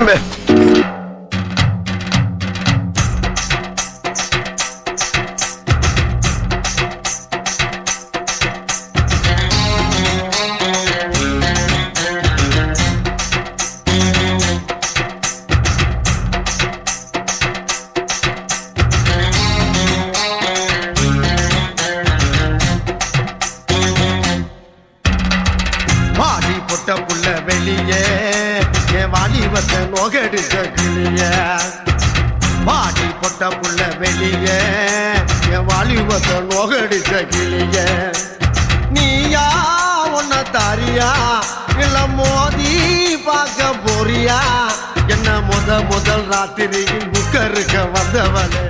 தம்பி. வாடி பொட்ட புள்ள வெளியே என் வாலிபத்தை நோகடிச்ச கிளிய. வாடி பொட்ட புள்ள வெளியே என் வாலிபத்தை நோகடிச்ச கிளிய. நீயா உன்ன தாரியா இல்ல மோதி பார்க்க போறியா? என்ன முதல் ராத்திரியில் புக்கருக்க வந்தவளே.